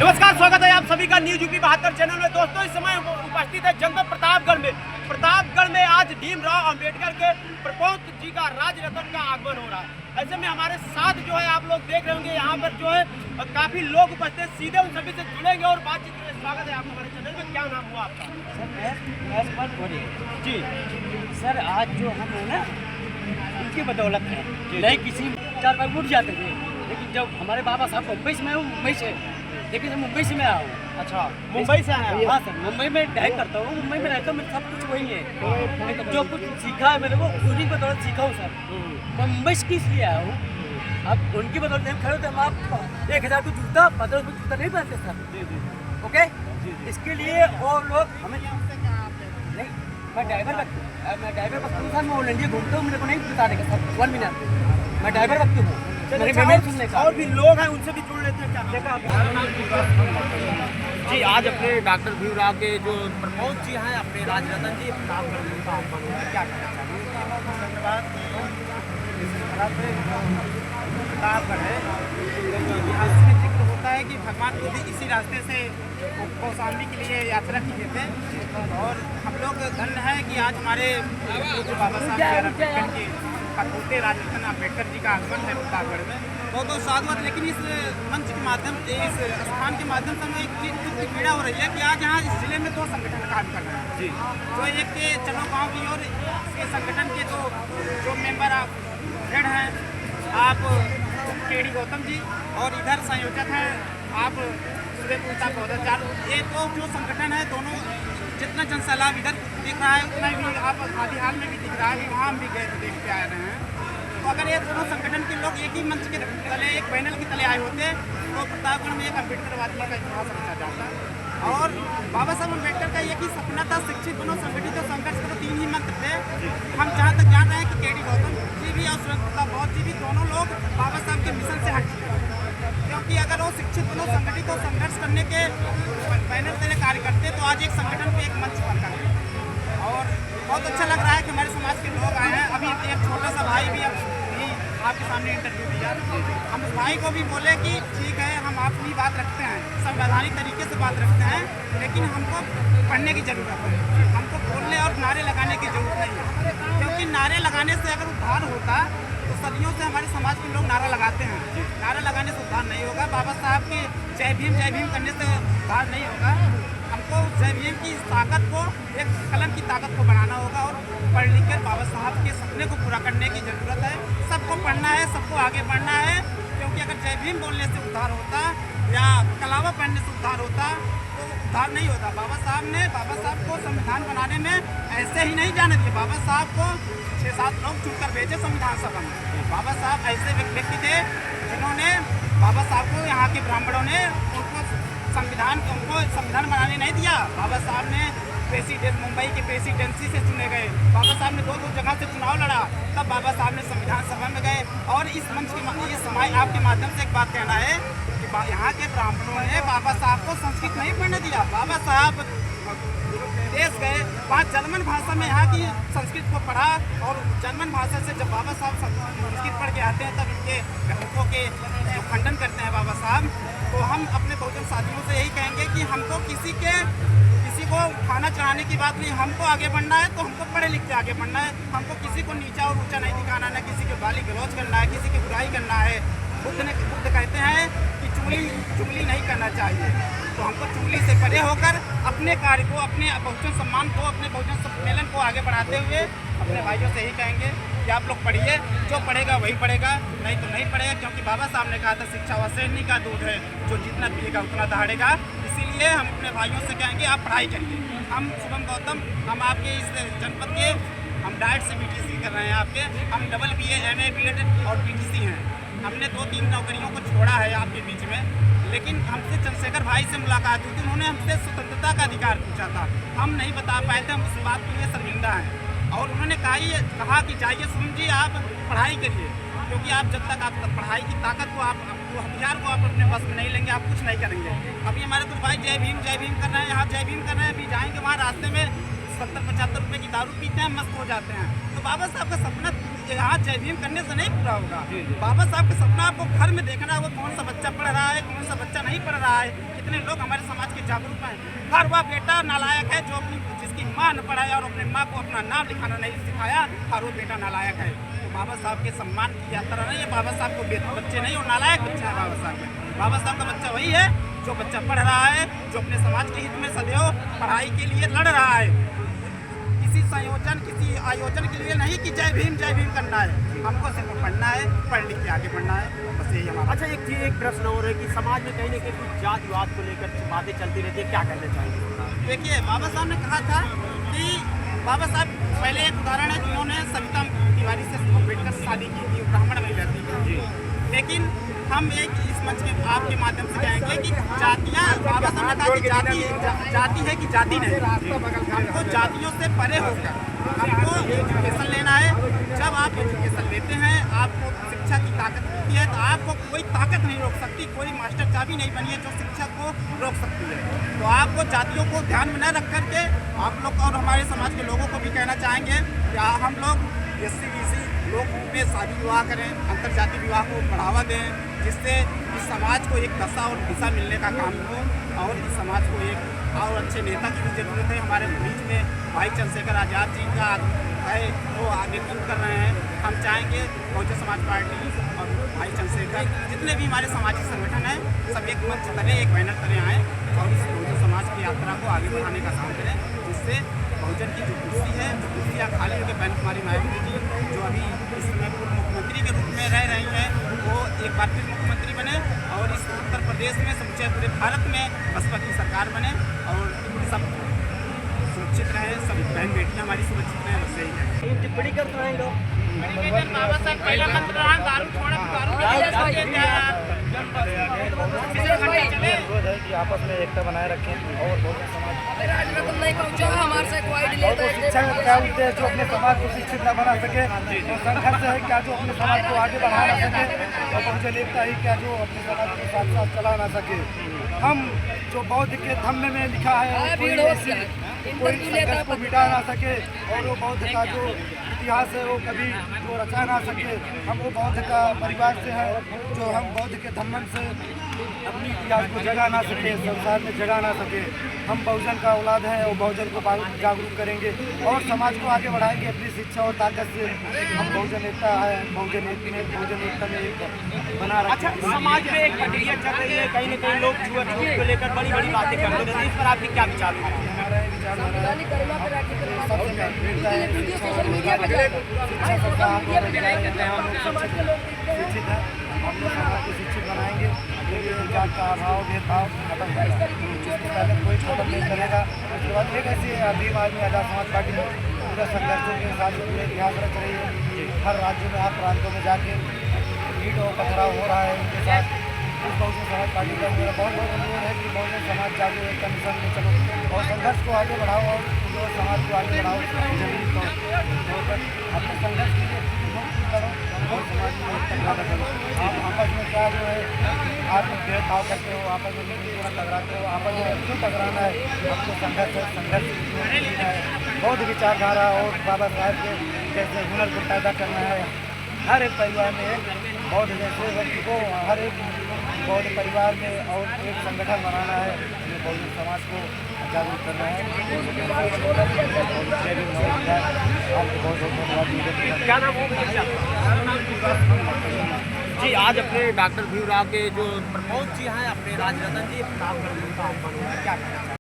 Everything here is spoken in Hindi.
नमस्कार, स्वागत है आप सभी का न्यूज यूपी 72 चैनल में। दोस्तों, इस समय उपस्थित है जनपद प्रतापगढ़ में। प्रतापगढ़ में आज भीमराव अंबेडकर के प्रपोत जी का राज रतन का आगमन हो रहा है। ऐसे में हमारे साथ जो है आप लोग देख रहे होंगे यहाँ पर जो है काफी लोग उपस्थित, सीधे उन सभी से जुड़ेंगे और बातचीत करेंगे। स्वागत है आपका हमारे चैनल में। क्या नाम हुआ आपका? सर जी सर, आज जो हम है ना उनकी बदौलत है। नहीं किसी 4-5 उठ जाते थे, लेकिन जब हमारे बाबा साहब मुंबई से, मैं हूँ मुंबई से, लेकिन जब मुंबई से मैं आया हूँ। अच्छा, मुंबई से आए हैं? हाँ सर, मुंबई में ड्राइव करता हूँ, मुंबई में रहता हूँ, मेरा सब कुछ वही है। लेकिन जो कुछ सीखा है मैंने वो उन्हीं की बदौलत सीखा हूँ सर। मैं मुंबई से किस लिए आया हूँ? अब उनकी बदौलत हम खड़े होते, हम आप 1000 को जूता 1500 को जूता नहीं पहनते सर। ओके, इसके लिए वो लोग हमें नहीं, मैं ड्राइवर वक्त सर, मैं ऑल इंडिया घूमता हूँ, मेरे को नहीं बताने का सर। 1 मिनट, मैं ड्राइवर वक्त हूँ। और भी लोग हैं, उनसे भी जुड़ लेते हैं। क्या जी, आज अपने डॉक्टर भीमराव के जो प्रपोत जी हैं, अपने राजरतन जी प्रतापगढ़ में क्या कहना चाहेंगे? धन्यवाद। प्रतापगढ़ है, यहाँ इसमें जिक्र होता है कि भगवान बुद्ध इसी रास्ते से कौशाम्बी के लिए यात्रा किए थे। और हम लोग धन्य है कि आज हमारे पूज्य बाबा साहब अम्बेडकर के प्रपोते राजरतन अम्बेडकर जी का आगमन है प्रतापगढ़ में। बहुत बहुत साधुवाद। लेकिन इस मंच के माध्यम से, इस स्थान के माध्यम से हमें एक चीज़ की पीड़ा हो रही है कि आज यहाँ इस जिले में 2 संगठन काम कर रहे हैं जी। तो एक के चलो गाँव की ओर इसके संगठन के जो मेंबर हेड हैं आप केडी गौतम जी, और इधर संयोजक हैं आप सूर्यपुरता पौधाचार। ये तो जो संगठन है, दोनों जितना जनसैलाब इधर दिख रहा है उतना भी आप आदि हाल में भी दिख रहा है, वहाँ हम भी गए देख के आ रहे हैं। तो अगर ये दोनों संगठन के लोग एक ही मंच के तले, एक पैनल के तले आए होते तो प्रतापगढ़ में एक अम्बेडकरवादी का इतिहास रचा जाता। और बाबा साहब अम्बेडकर का एक ही सपना था, शिक्षित बनो, संगठित और संघर्ष करो, 3 ही मंत्र थे। हम जहाँ तक जान रहे हैं कि केडी गौतम जी भी और सूर्यपुरता पौधाचार जी भी दोनों लोग बाबा साहब के मिशन से हट चुके हैं। क्योंकि अगर वो शिक्षित बनो, संगठित और संघर्ष करने के पैनल तले कार्य करते तो आज एक संगठन पे एक मंच पर करते। और बहुत अच्छा लग रहा है कि हमारे समाज के लोग आए हैं। अभी एक छोटा सा भाई भी आपके सामने इंटरव्यू दिया, हम उस भाई को भी बोले कि ठीक है, हम अपनी बात रखते हैं, संवैधानिक तरीके से बात रखते हैं, लेकिन हमको पढ़ने की ज़रूरत है, हमको बोलने और नारे लगाने की ज़रूरत नहीं है। क्योंकि नारे लगाने से अगर उद्धार होता तो सदियों से हमारे समाज के लोग नारा लगाते हैं। नारा लगाने से उद्धार नहीं होगा। बाबा साहब की जय भीम करने से उद्धार नहीं होगा। हमको जय भीम की ताकत को, एक कलम की ताकत को बनाना होगा और पढ़ लिख कर बाबा साहब के सपने को पूरा करने की ज़रूरत है। सबको पढ़ना है, सबको आगे बढ़ना है। क्योंकि अगर जय भीम बोलने से उद्धार होता या कलावा पढ़ने से उद्धार होता तो उद्धार नहीं होता। बाबा साहब को संविधान बनाने में ऐसे ही नहीं जाने दिए। बाबा साहब को 6-7 लोग चुनकर भेजे संविधान सभा में। बाबा साहब ऐसे व्यक्ति थे जिन्होंने, बाबा साहब को यहाँ के ब्राह्मणों ने उनको संविधान बनाने नहीं दिया। बाबा साहब ने मुंबई के प्रेसिडेंसी से चुने गए। बाबा साहब ने 2 जगह से चुनाव लड़ा, तब बाबा साहब ने संविधान सभा में गए। और इस मंच के समाज आपके माध्यम से एक बात कहना है कि यहाँ के ब्राह्मणों ने बाबा साहब को संस्कृत नहीं पढ़ने दिया। बाबा साहब देश गए, 5 जर्मन भाषा में यहाँ की संस्कृत को पढ़ा, और जर्मन भाषा से जब बाबा साहब संस्कृत पढ़ के आते हैं तब इनके ग्रंथों के जो खंडन करते हैं बाबा साहब। तो हम अपने बहुजन साथियों से यही कहेंगे कि हमको किसी को खाना चढ़ाने की बात नहीं, हमको आगे बढ़ना है तो हमको पढ़े लिख के आगे बढ़ना है। हमको किसी को नीचा और ऊंचा नहीं दिखाना, ना किसी के गाली गलौज करना है, किसी की बुराई करना है। बुद्ध कहते हैं कि चुगली नहीं करना चाहिए। तो हमको चुगली से परे होकर अपने कार्य को, अपने बहुजन सम्मान को, अपने बहुजन सम्मेलन को आगे बढ़ाते हुए अपने भाइयों से यही कहेंगे कि आप लोग पढ़िए, जो पढ़ेगा वही पढ़ेगा, नहीं तो नहीं पढ़ेगा। क्योंकि बाबा साहब ने कहा था शिक्षा व सैनिक का दूध है, जो जितना पिएगा उतना दहाड़ेगा। इसीलिए हम अपने भाइयों से कहेंगे आप पढ़ाई करिए। हम शुभम गौतम, हम आपके इस जनपद के, हम डाइट से BTC कर रहे हैं आपके। हम BA, MA, BEd और BTC हैं। हमने 2-3 नौकरियों को छोड़ा है आपके बीच में, लेकिन हमसे चंद्रशेखर भाई से मुलाकात हुई थी, उन्होंने हमसे स्वतंत्रता का अधिकार पूछा था, हम नहीं बता पाए थे, हम उस बात के लिए शर्मिंदा हैं। और उन्होंने कहा कि जाइए सुन जी, आप पढ़ाई करिए, क्योंकि आप जब तक आप पढ़ाई की ताकत को, आप हथियार को आप अपने बस में नहीं लेंगे, आप कुछ नहीं करेंगे। अभी हमारे कुछ भाई जय भीम कर रहे हैं, यहाँ जय भीम कर रहे हैं, अभी जाएंगे वहाँ रास्ते में 70-75 रुपये की दारू पीते हैं, मस्त हो जाते हैं। तो बाबा साहब का सपना यहाँ जय भीम करने से नहीं पूरा होगा। बाबा साहब का सपना आपको घर में देखना होगा, कौन सा बच्चा पढ़ रहा है, कौन सा बच्चा नहीं पढ़ रहा है, कितने लोग हमारे समाज के जागरूक हैं। हर वह बेटा नालायक है जो जिसकी माँ न पढ़ाया और अपने माँ को अपना नाम लिखाना नहीं सिखाया, हर वो बेटा नालायक है। तो बाबा साहब के सम्मान की यात्रा नहीं है, बाबा साहब को बच्चे नहीं और नालायक बच्चा है बाबा साहब का। बाबा साहब का बच्चा वही है जो बच्चा पढ़ रहा है, जो अपने समाज के हित में सदैव पढ़ाई के लिए लड़ रहा है। किसी संयोजन, किसी आयोजन के लिए नहीं कि जय भीम करना है, हमको सिर्फ पढ़ना है, पढ़ लिख के आगे बढ़ना है, बस यही हमारा। अच्छा, एक प्रश्न और है कि समाज में कहीं ना कहीं कुछ जात विवाद को लेकर बातें चलती रहती है, क्या कहना चाहेंगे? देखिए, बाबा साहब ने कहा था कि बाबा साहब पहले एक उदाहरण है जिन्होंने सविता तिवारी से अम्बेडकर से शादी की थी, ब्राह्मण में रहती थी। लेकिन हम एक इस मंच के आपके माध्यम से कहेंगे कि जातियाँ, बाबा साहब ने कहा कि जाति है कि जाति नहीं, हमको जातियों से परे होकर हमको एजुकेशन लेना है। जब आप एजुकेशन लेते हैं, आपको शिक्षा की ताकत मिलती है, तो आपको कोई ताकत नहीं रोक सकती, कोई मास्टर चाबी नहीं बनी है जो शिक्षा को रोक सकती है। तो आपको जातियों को ध्यान में न रख करके आप लोग और हमारे समाज के लोगों को भी कहना चाहेंगे कि हम लोग SC BC लोग में शादी विवाह करें, अंतरजातीय विवाह को बढ़ावा दें, जिससे इस समाज को एक दशा और दिशा मिलने का काम हो और इस समाज को एक और अच्छे नेता की भी जरूरत है। हमारे बीच में भाई चंद्रशेखर आज़ाद जी का है, वो नेतृत्व कर रहे हैं। हम चाहेंगे बहुजन समाज पार्टी और भाई चंद्रशेखर जितने भी हमारे सामाजिक संगठन हैं सब एक मंच तरह, एक बैनर तरह आएँ और इस बहुजन समाज की यात्रा को आगे बढ़ाने का काम करें, जिससे बहुजन की जो कुर्सी है, जो कुर्सियाँ खाली होकर बहन कुमारी मायावती जी जो अभी इस समय पूर्व मुख्यमंत्री के रूप में रह रही हैं, वो एक बार फिर मुख्यमंत्री बने और इस उत्तर प्रदेश में समूचे पूरे भारत में बसपा की सरकार बने और सब सुरक्षित रहें, सब बहन बेटियाँ हमारी सुरक्षित रहें, बस यही है। टिप्पणी कर रहे हैं लोग। बाबा साहब पहला मंत्र रहा, दारू छोड़ा, कि आपस में एकता बनाए रखें और बहुजन समाज राजरत्न नहीं पहुंचा हमारे से कोई डिले और शिक्षा का क्या उद्देश्य जो अपने समाज को शिक्षित न बना सके, तो संघर्ष है क्या जो अपने समाज को आगे बढ़ा ना सके, और बहुजन एकता ही क्या जो अपने समाज के साथ साथ चला ना सके। हम जो बौद्ध के धम्म में लिखा है कोई संघर्ष को मिटा ना सके और वो बौद्ध का जो इतिहास है वो कभी वो रचा ना सके। हम वो बौद्ध का परिवार से है जो हम बौद्ध के धम्मन से अपनी इतिहास को जगा ना सके, संसार में जगा ना सके। हम बहुजन का औलाद हैं और बहुजन को जागरूक करेंगे और समाज को आगे बढ़ाएंगे अपनी शिक्षा और ताकत से। हम बहुजन एकता है, बहुजन एकता में एक बना रखें। अच्छा, समाज में एक प्रक्रिया चल रही है, कहीं ना कहीं लोग छुआछूत को लेकर बड़ी बड़ी बातें करते हैं, इस पर आपकी क्या विचार है? सोशल मीडिया पे शिक्षित है, हम लोग समाज को शिक्षित बनाएंगे, जात का अभाव भेदभाव खत्म करेगा, पहले कोई खत्म नहीं करेगा। उसके बाद एक ऐसी भीम आदमी आज़ाद समाज पार्टी पूरे संघर्षों के साथ पूरे इतिहास रच रही है। हर राज्य में, हर प्रांतों में जाके ईट और पथराव हो रहा है उनके साथ। इस बहुजन समाज पार्टी का मेरा बहुत अनुरोध है कि बहुजन समाज जागरूक एकता मिशन में चलो और संघर्ष को आगे बढ़ाओ और जो समाज को आगे बढ़ाओ, जमीन तौर पर अपने संघर्ष के लिए करो और समाज में एकता पैदा करो। आप आपस में क्या जो है आप भेदभाव करते हो, आपस में टकराते हो, आपस में क्यों टकराना है? आपको संघर्ष है, बौद्ध विचारधारा और बाबा साहब के जैसे हुनर को पैदा करना है। हर एक परिवार में एक बौद्ध जैसे व्यक्ति को, हर एक बौद्ध परिवार में और एक संगठन बनाना है, जो बौद्ध समाज को जागरूक करना है। आपको बहुत धन्यवाद। क्या नाम होगा जी? आज अपने डॉक्टर भीमराव के जो प्रमोद जी हैं, अपने राजरत्न जी प्रतापगढ़ का आगमन हुआ, क्या कहना चाहिए?